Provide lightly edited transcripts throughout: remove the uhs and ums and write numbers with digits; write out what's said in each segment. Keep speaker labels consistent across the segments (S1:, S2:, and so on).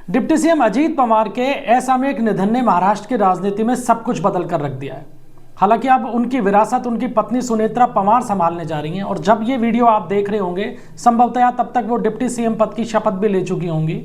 S1: Deputy CM Ajit Pawar के असामयिक निधन ने महाराष्ट्र की राजनीति में सब कुछ बदल कर रख दिया है। हालांकि अब उनकी विरासत उनकी पत्नी सुनेत्रा पवार संभालने जा रही हैं और जब ये वीडियो आप देख रहे होंगे संभवतः तब तक वो डिप्टी सीएम पद की शपथ भी ले चुकी होंगी।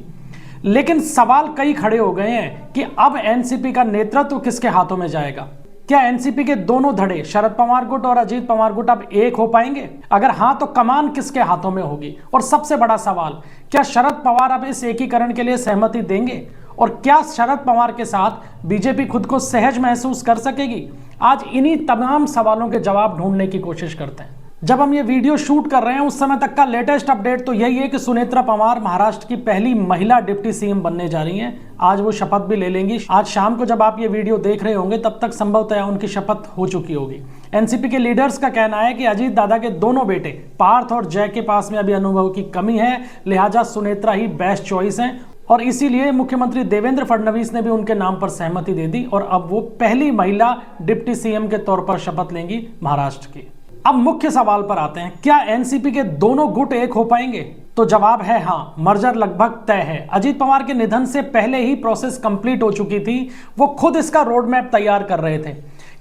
S1: लेकिन सवाल कई खड़े हो गए हैं कि अब एनसीपी का नेतृत्व किसके हाथों में जाएगा। क्या एनसीपी के दोनों धड़े शरद पवार गुट और अजीत पवार गुट अब एक हो पाएंगे? अगर हां तो कमान किसके हाथों में होगी? और सबसे बड़ा सवाल, क्या शरद पवार अब इस एकीकरण के लिए सहमति देंगे? और क्या शरद पवार के साथ बीजेपी खुद को सहज महसूस कर सकेगी? आज इन्हीं तमाम सवालों के जवाब ढूंढने की कोशिश करते हैं। जब हम ये वीडियो शूट कर रहे हैं उस समय तक का लेटेस्ट अपडेट तो यही है कि सुनेत्रा पवार महाराष्ट्र की पहली महिला डिप्टी सीएम बनने जा रही हैं। आज वो शपथ भी ले लेंगी। आज शाम को जब आप ये वीडियो देख रहे होंगे तब तक संभवतः उनकी शपथ हो चुकी होगी। एनसीपी के लीडर्स का कहना है कि अजीत दादा के दोनों बेटे पार्थ और जय के पास में अभी अनुभव की कमी है, लिहाजा सुनेत्रा ही बेस्ट चॉइस है और इसीलिए मुख्यमंत्री देवेंद्र फडणवीस ने भी उनके नाम पर सहमति दे दी और अब वो पहली महिला डिप्टी सीएम के तौर पर शपथ लेंगी महाराष्ट्र की। अब मुख्य सवाल पर आते हैं, क्या एनसीपी के दोनों गुट एक हो पाएंगे? तो जवाब है हां, मर्जर लगभग तय है। अजीत पवार के निधन से पहले ही प्रोसेस कंप्लीट हो चुकी थी। वो खुद इसका रोड मैप तैयार कर रहे थे।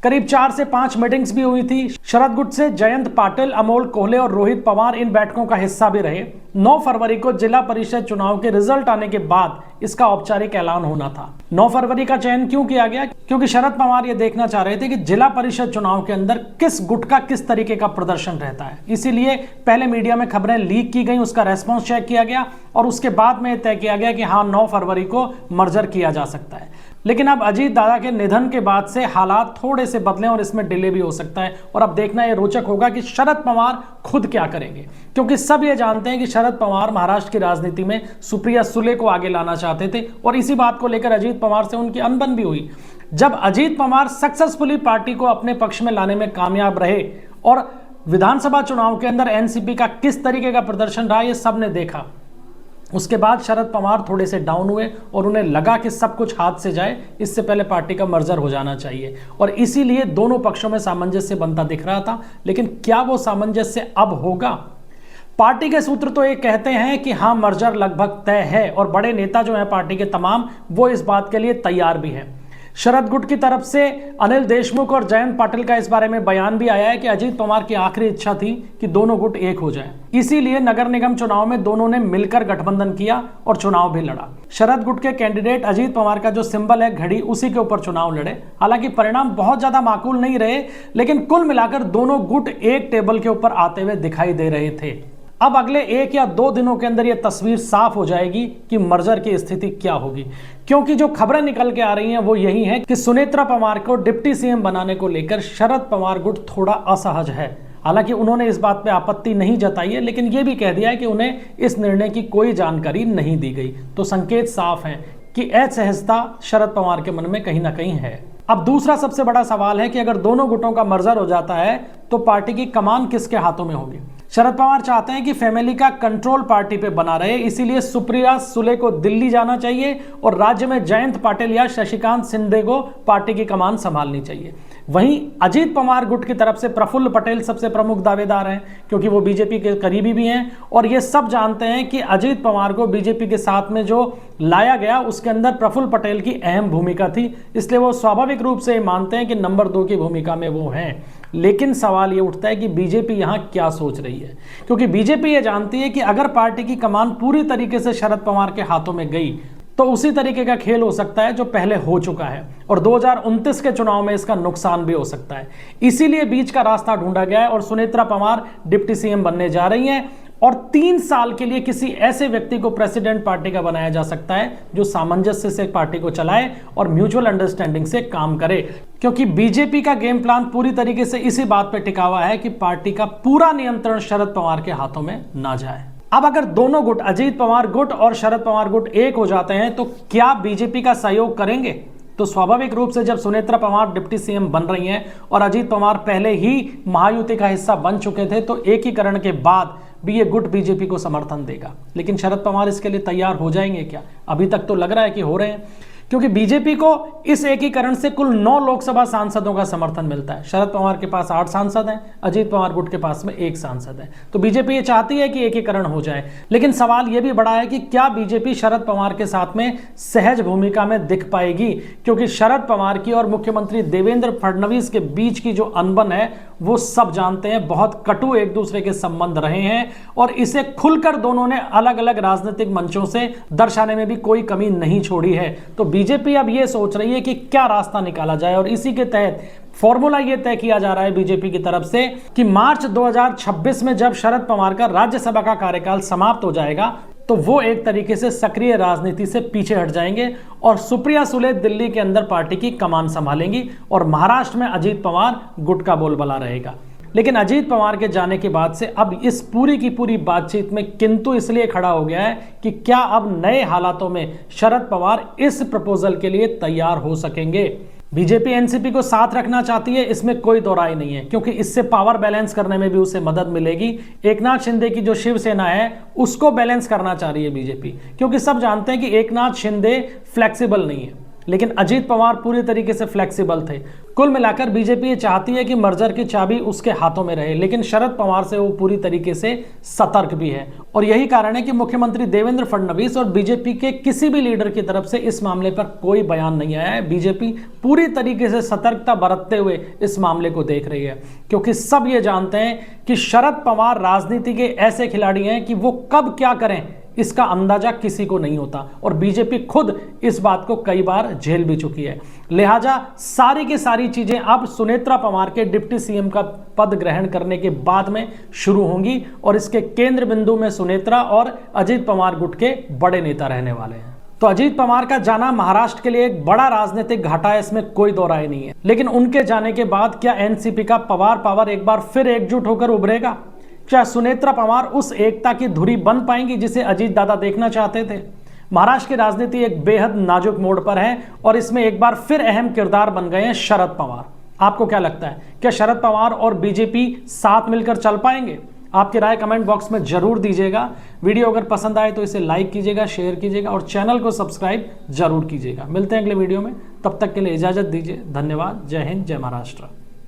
S1: करीब 4 से 5 मीटिंग्स भी हुई थी। शरद गुट से जयंत पाटिल, अमोल कोहले और रोहित पवार इन बैठकों का हिस्सा भी रहे। 9 फरवरी को जिला परिषद चुनाव के रिजल्ट आने के बाद इसका औपचारिक ऐलान होना था। 9 फरवरी का चयन क्यों किया गया? क्योंकि शरद पवार ये देखना चाह रहे थे कि जिला परिषद चुनाव के अंदर किस गुट का किस तरीके का प्रदर्शन रहता है। इसीलिए पहले मीडिया में खबरें लीक की गई, उसका रेस्पॉन्स चेक किया गया और उसके बाद में तय किया गया कि हाँ 9 फरवरी को मर्जर किया जा सकता है। लेकिन अब अजीत दादा के निधन के बाद से हालात थोड़े से बदले और इसमें डिले भी हो सकता है और अब देखना यह रोचक होगा कि शरद पवार खुद क्या करेंगे, क्योंकि सब ये जानते हैं कि शरद पवार महाराष्ट्र की राजनीति में सुप्रिया सुले को आगे लाना चाहते थे और इसी बात को लेकर अजीत पवार से उनकी अनबन भी हुई। जब अजीत पवार सक्सेसफुली पार्टी को अपने पक्ष में लाने में कामयाब रहे और विधानसभा चुनाव के अंदर एनसीपी का किस तरीके का प्रदर्शन रहा ये सब ने देखा। उसके बाद शरद पवार थोड़े से डाउन हुए और उन्हें लगा कि सब कुछ हाथ से जाए, इससे पहले पार्टी का मर्जर हो जाना चाहिए और इसीलिए दोनों पक्षों में सामंजस्य बनता दिख रहा था। लेकिन क्या वो सामंजस्य अब होगा? पार्टी के सूत्र तो ये कहते हैं कि हाँ मर्जर लगभग तय है और बड़े नेता जो हैं पार्टी के तमाम वो इस बात के लिए तैयार भी हैं। शरद गुट की तरफ से अनिल देशमुख और जयंत पाटिल का इस बारे में बयान भी आया है कि अजीत पवार की आखिरी इच्छा थी कि दोनों गुट एक हो जाएं। इसीलिए नगर निगम चुनाव में दोनों ने मिलकर गठबंधन किया और चुनाव भी लड़ा। शरद गुट के कैंडिडेट अजीत पवार का जो सिंबल है घड़ी, उसी के ऊपर चुनाव लड़े। हालांकि परिणाम बहुत ज्यादा माकूल नहीं रहे, लेकिन कुल मिलाकर दोनों गुट एक टेबल के ऊपर आते हुए दिखाई दे रहे थे। अब अगले 1 या 2 दिनों के अंदर यह तस्वीर साफ हो जाएगी कि मर्जर की स्थिति क्या होगी, क्योंकि जो खबरें निकल के आ रही हैं वो यही है कि सुनेत्रा पवार को डिप्टी सीएम बनाने को लेकर शरद पवार गुट थोड़ा असहज है। हालांकि उन्होंने इस बात पे आपत्ति नहीं जताई है, लेकिन यह भी कह दिया है कि उन्हें इस निर्णय की कोई जानकारी नहीं दी गई। तो संकेत साफ है कि असहजता शरद पवार के मन में कहीं ना कहीं है। अब दूसरा सबसे बड़ा सवाल है कि अगर दोनों गुटों का मर्जर हो जाता है तो पार्टी की कमान किसके हाथों में होगी? शरद पवार चाहते हैं कि फैमिली का कंट्रोल पार्टी पे बना रहे, इसीलिए सुप्रिया सुले को दिल्ली जाना चाहिए और राज्य में जयंत पाटिल या शशिकांत शिंदे को पार्टी की कमान संभालनी चाहिए। वहीं अजीत पवार गुट की तरफ से प्रफुल्ल पटेल सबसे प्रमुख दावेदार हैं, क्योंकि वो बीजेपी के करीबी भी हैं और ये सब जानते हैं कि अजीत पवार को बीजेपी के साथ में जो लाया गया उसके अंदर प्रफुल्ल पटेल की अहम भूमिका थी, इसलिए वो स्वाभाविक रूप से मानते हैं कि नंबर 2 की भूमिका में वो हैं। लेकिन सवाल ये उठता है कि बीजेपी यहां क्या सोच रही है, क्योंकि बीजेपी ये जानती है कि अगर पार्टी की कमान पूरी तरीके से शरद पवार के हाथों में गई तो उसी तरीके का खेल हो सकता है जो पहले हो चुका है और 2029 के चुनाव में इसका नुकसान भी हो सकता है। इसीलिए बीच का रास्ता ढूंढा गया है और सुनेत्रा पवार डिप्टी सीएम बनने जा रही हैं और 3 साल के लिए किसी ऐसे व्यक्ति को प्रेसिडेंट पार्टी का बनाया जा सकता है जो सामंजस्य से पार्टी को चलाए और म्यूचुअल अंडरस्टैंडिंग से काम करे, क्योंकि बीजेपी का गेम प्लान पूरी तरीके से इसी बात पर टिका हुआ है कि पार्टी का पूरा नियंत्रण शरद पवार के हाथों में ना जाए। अब अगर दोनों गुट अजीत पवार गुट और शरद पवार गुट एक हो जाते हैं तो क्या बीजेपी का सहयोग करेंगे? तो स्वाभाविक रूप से जब सुनेत्रा पवार डिप्टी सीएम बन रही हैं और अजीत पवार पहले ही महायुति का हिस्सा बन चुके थे तो एकीकरण के बाद भी ये गुट बीजेपी को समर्थन देगा। लेकिन शरद पवार इसके लिए तैयार हो जाएंगे क्या? अभी तक तो लग रहा है कि हो रहे हैं, क्योंकि बीजेपी को इस एकीकरण से कुल 9 लोकसभा सांसदों का समर्थन मिलता है। शरद पवार के पास 8 सांसद हैं, अजीत पवार गुट के पास में 1 सांसद है। तो बीजेपी ये चाहती है कि एकीकरण हो जाए, लेकिन सवाल ये भी बड़ा है कि क्या बीजेपी शरद पवार के साथ में सहज भूमिका में दिख पाएगी, क्योंकि शरद पवार की और मुख्यमंत्री देवेंद्र फडणवीस के बीच की जो अनबन है वो सब जानते हैं, बहुत कटु एक दूसरे के संबंध रहे हैं और इसे खुलकर दोनों ने अलग अलग राजनीतिक मंचों से दर्शाने में भी कोई कमी नहीं छोड़ी है। तो बीजेपी अब ये सोच रही है कि क्या रास्ता निकाला जाए और इसी के तहत फॉर्मूला ये तय किया जा रहा है बीजेपी की तरफ से कि मार्च 2026 में जब शरद पवार का राज्यसभा का कार्यकाल समाप्त हो जाएगा तो वो एक तरीके से सक्रिय राजनीति से पीछे हट जाएंगे और सुप्रिया सुले दिल्ली के अंदर पार्टी की कमान संभालेंगी और महाराष्ट्र में अजीत पवार गुट का बोलबाला रहेगा। लेकिन अजीत पवार के जाने के बाद से अब इस पूरी की पूरी बातचीत में किंतु इसलिए खड़ा हो गया है कि क्या अब नए हालातों में शरद पवार इस प्रपोजल के लिए तैयार हो सकेंगे। बीजेपी एनसीपी को साथ रखना चाहती है, इसमें कोई दो राय नहीं है, क्योंकि इससे पावर बैलेंस करने में भी उसे मदद मिलेगी। एकनाथ शिंदे की जो शिवसेना है उसको बैलेंस करना चाह रही है बीजेपी, क्योंकि सब जानते हैं कि एकनाथ शिंदे फ्लेक्सिबल नहीं है, लेकिन अजीत पवार पूरी तरीके से फ्लेक्सिबल थे। कुल मिलाकर बीजेपी ये चाहती है कि मर्जर की चाबी उसके हाथों में रहे, लेकिन शरद पवार से वो पूरी तरीके से सतर्क भी है। और यही कारण है कि मुख्यमंत्री देवेंद्र फडणवीस और बीजेपी के किसी भी लीडर की तरफ से इस मामले पर कोई बयान नहीं आया है। बीजेपी पूरी तरीके से सतर्कता बरतते हुए इस मामले को देख रही है, क्योंकि सब ये जानते हैं कि शरद पवार राजनीति के ऐसे खिलाड़ी हैं कि वो कब क्या करें इसका अंदाजा किसी को नहीं होता और बीजेपी खुद इस बात को कई बार झेल भी चुकी है। लिहाजा सारी की सारी चीजें अब सुनेत्रा पवार के डिप्टी सीएम का पद ग्रहण करने के बाद में शुरू होंगी और इसके केंद्र बिंदु में सुनेत्रा और अजीत पवार गुट के बड़े नेता रहने वाले हैं। तो अजीत पवार का जाना महाराष्ट्र के लिए एक बड़ा राजनीतिक घाटा है, इसमें कोई दो राय नहीं है। लेकिन उनके जाने के बाद क्या एनसीपी का पवार पावर एक बार फिर एकजुट होकर उभरेगा? क्या सुनेत्रा पवार उस एकता की धुरी बन पाएंगी जिसे अजीत दादा देखना चाहते थे? महाराष्ट्र की राजनीति एक बेहद नाजुक मोड़ पर है और इसमें एक बार फिर अहम किरदार बन गए हैं शरद पवार। आपको क्या लगता है, क्या शरद पवार और बीजेपी साथ मिलकर चल पाएंगे? आपकी राय कमेंट बॉक्स में जरूर दीजिएगा। वीडियो अगर पसंद आए तो इसे लाइक कीजिएगा, शेयर कीजिएगा और चैनल को सब्सक्राइब जरूर कीजिएगा। मिलते हैं अगले वीडियो में, तब तक के लिए इजाजत दीजिए। धन्यवाद। जय हिंद, जय महाराष्ट्र।